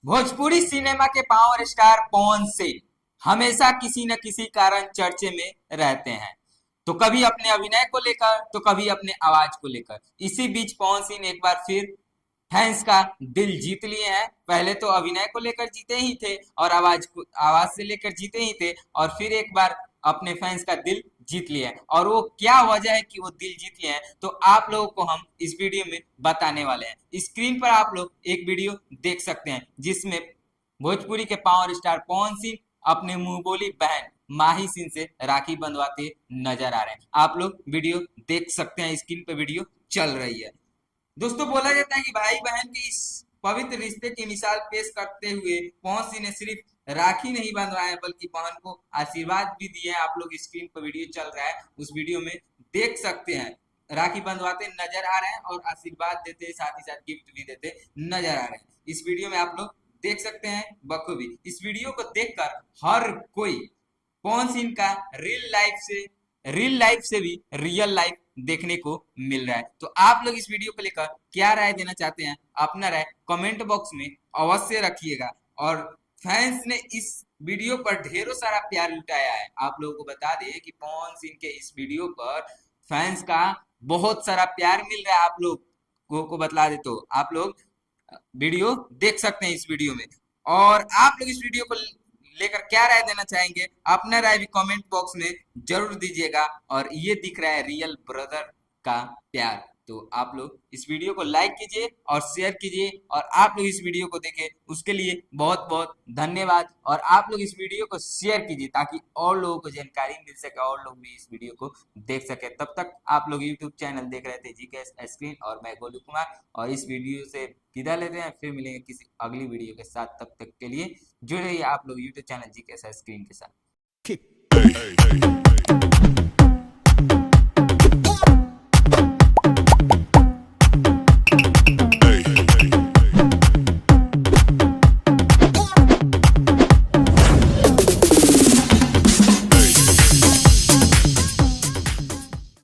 Bhojpuri cinema के power star Pawan Singh हमेशा किसी न किसी कारण चर्चे में रहते हैं। तो कभी अपने अभिनय को लेकर तो कभी अपने आवाज को लेकर। इसी बीच पवन सिंह एक बार फिर फैंस का दिल जीत लिए हैं। पहले तो अभिनय को लेकर जीते ही थे और आवाज से लेकर जीते ही थे, और फिर एक बार अपने फैंस का दिल जीत लिया है। और वो क्या वजह है कि वो दिल जीत लिए हैं, तो आप लोगों को हम इस वीडियो में बताने वाले हैं। स्क्रीन पर आप लोग एक वीडियो देख सकते हैं जिसमें भोजपुरी के पावर स्टार पवन सिंह अपने मुंहबोली बहन माही सिंह से राखी बंधवाते नजर आ रहे हैं। आप लोग वीडियो देख सकते हैं, स्क्रीन पर वीडियो चल रही है। दोस्तों, बोला जाता है कि भाई बहन के इस पवित्र रिश्ते की मिसाल पेश करते हुए पवन सिंह ने सिर्फ राखी नहीं बंधवाया है बल्कि बहन को आशीर्वाद भी दिए हैं। आप लोग स्क्रीन पर वीडियो चल रहा है, उस वीडियो में देख सकते हैं राखी बंधवाते नजर आ रहे हैं और आशीर्वाद देते हैं, साथ ही साथ गिफ्ट भी देते नजर आ रहे हैं। इस वीडियो में आप लोग देख सकते हैं बखूबी। इस वीडियो को देखकर हर कोई पवन सिंह का रियल लाइफ से भी रियल लाइफ देखने को मिल रहा है। तो आप लोग इस वीडियो को लेकर क्या राय देना चाहते हैं, अपना राय कमेंट बॉक्स में अवश्य रखिएगा। और फैंस ने इस वीडियो पर ढेरों सारा प्यार लुटाया है। आप लोगों को बता दें कि पवन सिंह के इस वीडियो पर फैंस का बहुत सारा प्यार मिल रहा है। आप लोग को बतला दे तो आप लोग वीडियो देख सकते हैं इस वीडियो में। और आप लोग इस वीडियो को लेकर क्या राय देना चाहेंगे, अपना राय भी कमेंट बॉक्स में जरूर दीजिएगा। और ये दिख रहा है रियल ब्रदर का प्यार। तो आप लोग इस वीडियो को लाइक कीजिए और शेयर कीजिए, और आप लोग इस वीडियो को देखें उसके लिए बहुत बहुत धन्यवाद। और आप लोग इस वीडियो को शेयर कीजिए ताकि और लोगों को जानकारी मिल सके और लोग भी इस वीडियो को देख सके। तब तक आप लोग यूट्यूब चैनल देख रहे थे जीके स्क्रीन, और मैं गोलू कुमार, और इस वीडियो से विदा लेते हैं। फिर मिलेंगे किसी अगली वीडियो के साथ, तब तक के लिए जुड़े रहिए आप लोग यूट्यूब चैनल जीके स्क्रीन के साथ।